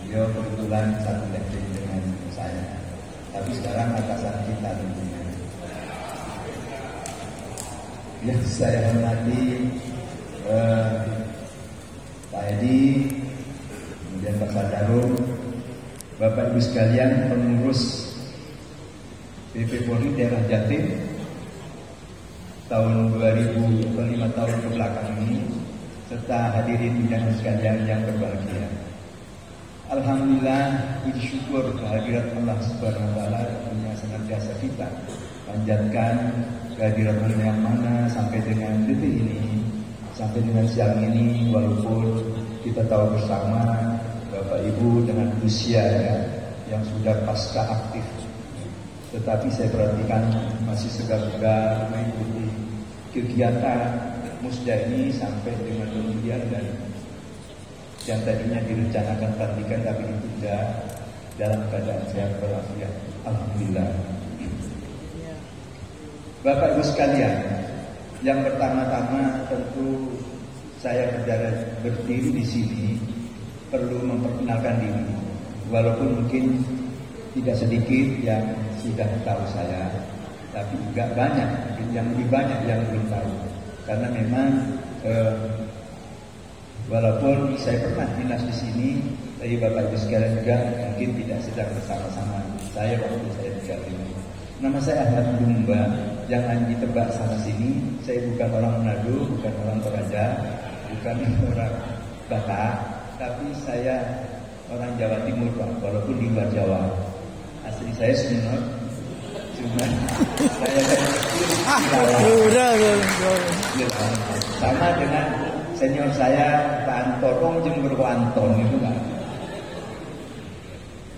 Beliau kebetulan satu level dengan saya, tapi sekarang atasan kita tentunya. Yang saya hormati Pak Edi, kemudian Pak Sadarul, Bapak Ibu sekalian pengurus PP Polri daerah Jatim tahun 2005 tahun kebelakang ini, serta hadirin undangan sekalian yang berbahagia. Alhamdulillah, puji syukur kehadirat Allah Subhanahu wa taala yang senantiasa kita panjatkan kehadirat Allah yang mana sampai dengan detik ini, sampai dengan siang ini, walaupun kita tahu bersama Bapak Ibu dengan usia yang sudah pasca aktif, tetapi saya perhatikan masih segar-segar mengikuti kegiatan musda ini sampai dengan kemudian dan yang tadinya direncanakan perhatikan tapi itu tidak dalam keadaan sehat walafiat. Alhamdulillah. Bapak Ibu sekalian, yang pertama-tama tentu saya berdiri di sini perlu memperkenalkan diri, walaupun mungkin tidak sedikit yang sudah tahu saya, tapi juga banyak, mungkin yang lebih banyak yang belum tahu, karena memang walaupun saya pernah dinas di sini, tapi Bapak Ibu sekalian juga mungkin tidak sedang bersama-sama saya waktu saya di Jatim. Nama saya Ahmad Dumba, jangan ditebak sana sini. Saya bukan orang Manado, bukan orang Toraja, bukan orang Batak, tapi saya orang Jawa Timur, Pak, walaupun di luar Jawa. Asli saya Sunut, cuma saya kecil sama dengan senior saya Pak Anton, Jember Anton itu kan.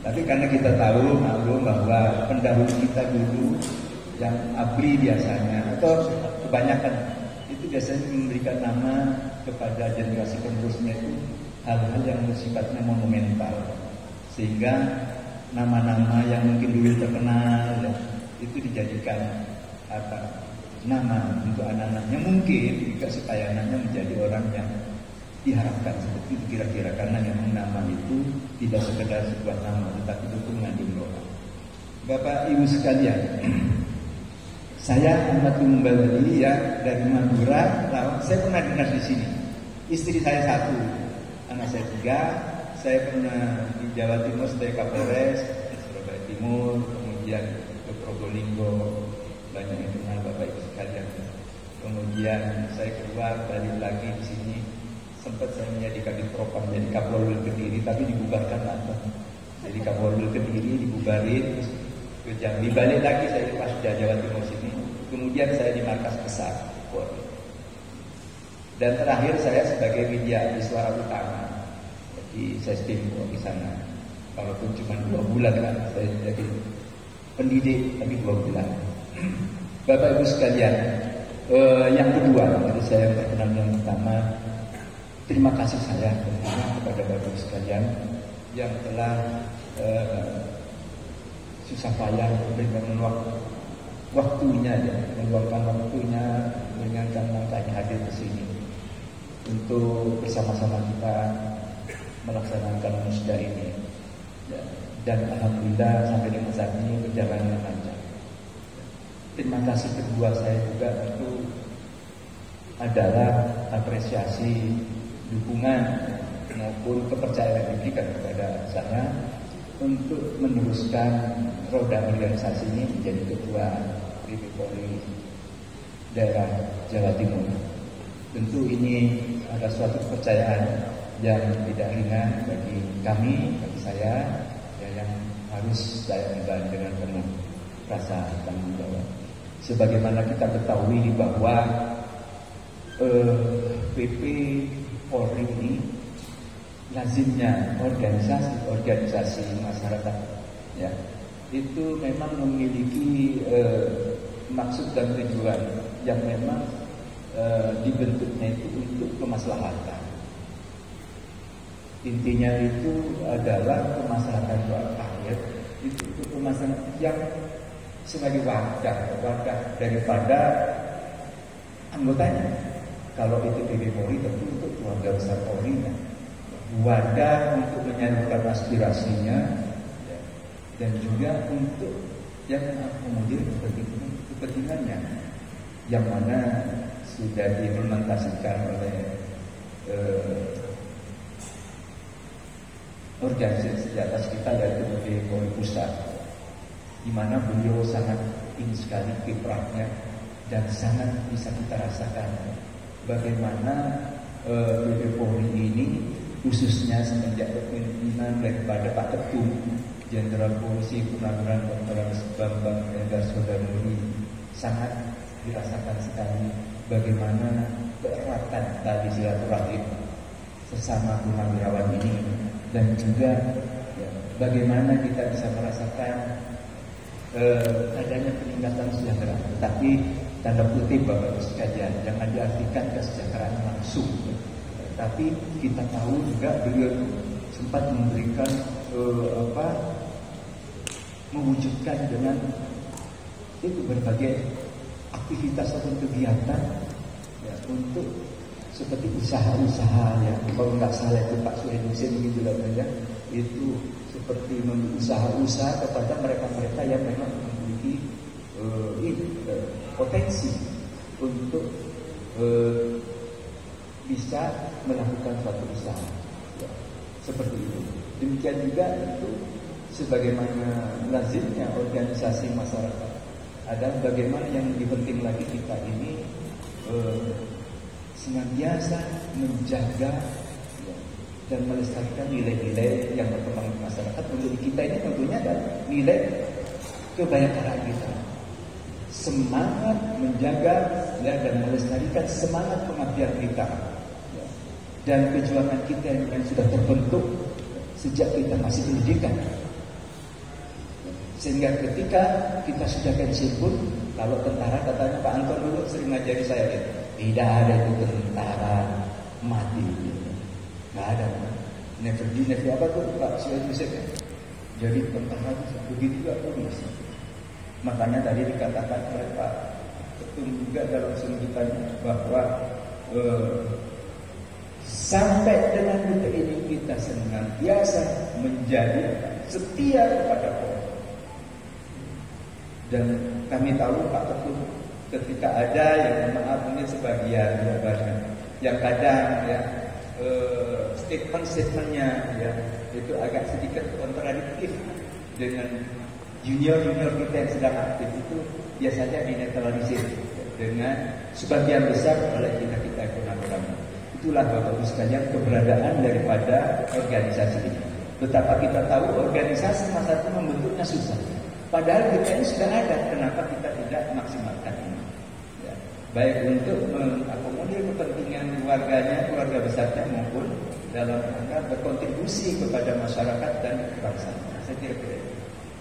Tapi karena kita tahu maklum bahwa pendahulu kita dulu yang ABRI biasanya atau kebanyakan itu biasanya memberikan nama kepada generasi penerusnya itu hal-hal yang bersifatnya monumental, sehingga nama-nama yang mungkin dulu terkenal ya, itu dijadikan nama untuk anak-anaknya, mungkin juga supaya anaknya menjadi orang yang diharapkan seperti itu kira-kira, karena memang nama itu tidak sekedar sebuah nama tetapi itu mengandung doa. Bapak Ibu sekalian, saya Ahmad Tumbali ya dari Madura. Saya pernah dinas di sini. Istri saya satu, anak saya 3. Saya pernah di Jawa Timur sebagai Kapolres, di Surabaya Timur, kemudian ke Probolinggo, banyak yang kenal Bapak Ibu sekalian. Kemudian saya keluar balik lagi di sini. Sempat saya menjadi Kadif Propam, jadi Kapolres Kediri, tapi dibubarkan apa? Jadi Kapolres Kediri dibubarin, terus ke Jambi, balik lagi saya pas di Jawa Timur sini. Kemudian saya di markas besar Polri. Dan terakhir saya sebagai media di Suara Utama, jadi saya stempel di sana. Walaupun cuma 2 bulan kan, saya jadi pendidik, tapi 2 bulan. Bapak Ibu sekalian, yang kedua, tadi saya perkenalan yang pertama. Terima kasih saya kepada Bapak Ibu sekalian yang telah susah payah memberikan waktunya ya, meluangkan waktunya dengan saya hadir di sini untuk bersama-sama kita melaksanakan musda ini. Dan alhamdulillah sampai dengan saat ini berjalan dengan lancar. Terima kasih kedua saya juga itu adalah apresiasi, dukungan maupun kepercayaan yang diberikan kepada saya untuk meneruskan roda organisasi ini menjadi ketua PP Polri daerah Jawa Timur. Tentu ini ada suatu kepercayaan yang tidak ringan bagi kami, bagi saya, ya, yang harus saya emban dengan penuh rasa tanggung jawab. Sebagaimana kita ketahui bahwa PP Polri ini lazimnya organisasi masyarakat ya itu memang memiliki maksud dan tujuan yang memang dibentuknya itu untuk kemaslahatan. Intinya itu adalah kemaslahatan rakyat, itu kemaslahatan yang sebagai wadah daripada anggotanya. Kalau itu PP Polri tentu untuk keluarga besar Polri kan. wadah untuk menyalurkan aspirasinya, ya, dan juga untuk yang mengakomodir kepentingannya, yang mana sudah diimplementasikan oleh organisasi di atas kita, yaitu BPORI Pusat, di mana beliau sangat tinggi sekali kiprahnya dan sangat bisa kita rasakan bagaimana BPORI ini khususnya semenjak kepemimpinan daripada Pak Ketum Jenderal Polisi Purnawirawan Dr. Bambang Hendar Sodanuri sangat dirasakan sekali bagaimana keeratan tali silaturahim sesama purnawirawan ini, dan juga ya, bagaimana kita bisa merasakan adanya peningkatan sejahtera. Tetapi tanda kutip Bapak Ibu sekalian, jangan diartikan kesejahteraan langsung. Tapi kita tahu juga beliau sempat memberikan mewujudkan dengan itu berbagai aktivitas atau kegiatan ya, untuk seperti usaha-usaha ya, kalau nggak salah itu Pak Suhedusin gitu lah ya, itu seperti usaha-usaha kepada mereka-mereka yang memang memiliki potensi untuk bisa melakukan suatu usaha ya, seperti itu. Demikian juga itu sebagaimana lazimnya organisasi masyarakat adalah bagaimana yang lebih penting lagi kita ini senantiasa menjaga ya, dan melestarikan nilai-nilai yang berkembang di masyarakat. Untuk kita ini tentunya adalah nilai kebayakan kita, semangat menjaga ya, dan melestarikan semangat pengabdian kita ya, dan perjuangan kita yang sudah terbentuk sejak kita masih pendidikan. Sehingga ketika kita sudah pensiun pun, kalau tentara, katanya Pak Anton dulu sering ngajari saya gitu, tidak ada itu tentara mati gitu. Nggak ada. Never apa tuh Pak Suhedusin ya? Jadi tentara itu begitu juga polisi. Makanya tadi dikatakan oleh Pak Ketum juga dalam sambutannya bahwa sampai dengan detik ini kita senantiasa menjadi setia kepada Polri. Dan kami tahu Pak Ketum ketika ada yang maaf ini sebagian yang kadang ya statement-statementnya ya itu agak sedikit kontradiktif dengan junior-junior kita yang sedang aktif, itu biasanya dinetralisir dengan sebagian besar oleh kita purnawirawan. Itulah Bapak Ibu sekalian keberadaan daripada organisasi ini. Betapa kita tahu organisasi masa itu membentuknya susah. Padahal kita ini sudah ada, kenapa kita tidak maksimalkan ini? Ya, baik untuk mengakomodir kepentingan keluarganya, keluarga besarnya, maupun dalam rangka berkontribusi kepada masyarakat dan kebangsaan. Saya kira itu.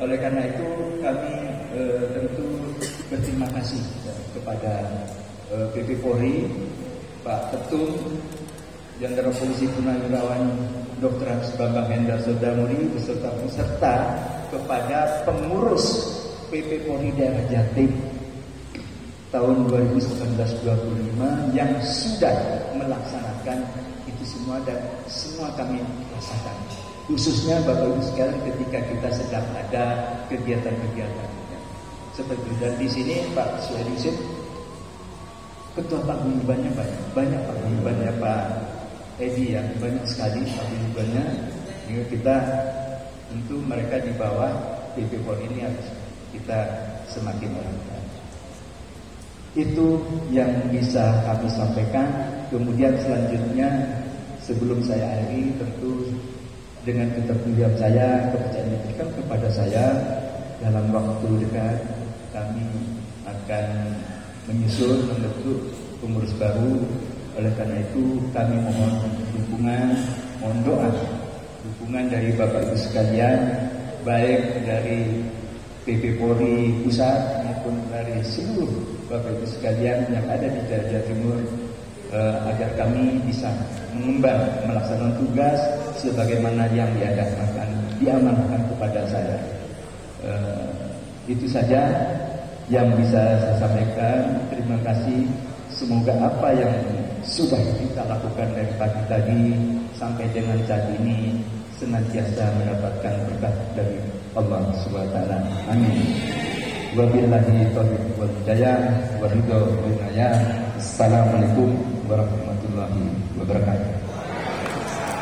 Oleh karena itu kami tentu berterima kasih ya, kepada BPORI, Pak Ketum Jenderal Polisi Purnawirawan Dr. Bambang Hendar Sodanuri beserta kepada pengurus BPORI daerah Jatim tahun 2019-25 yang sudah melaksanakan itu semua, dan semua kami rasakan. Khususnya Bapak Ibu sekalian ketika kita sedang ada kegiatan-kegiatan seperti itu. Dan di sini Pak Suhedusin ketua paguyubannya banyak paguyubannya Pak Edi ya, banyak sekali paguyubannya. Jadi kita tentu mereka di bawah BPORI ini harus kita semakin eratkan. Itu yang bisa kami sampaikan. Kemudian selanjutnya sebelum saya akhiri, tentu dengan keterpilihan saya, kepercayaan diberikan kepada saya, dalam waktu dekat kami akan menyusun membentuk pengurus baru. Oleh karena itu kami mohon dukungan, mohon doa, dukungan dari Bapak Ibu sekalian, baik dari BPORI Pusat maupun dari seluruh Bapak Ibu sekalian yang ada di Jawa Timur, agar kami bisa mengemban melaksanakan tugas sebagaimana yang diamanahkan kepada saya. Itu saja yang bisa saya sampaikan. Terima kasih. Semoga apa yang sudah kita lakukan dari pagi tadi sampai dengan saat ini senantiasa mendapatkan berkah dari Allah Subhanahu wa taala. Amin. Wabillahi taufiq wal hidayah wa ridha wal inayah. Assalamualaikum warahmatullahi wabarakatuh.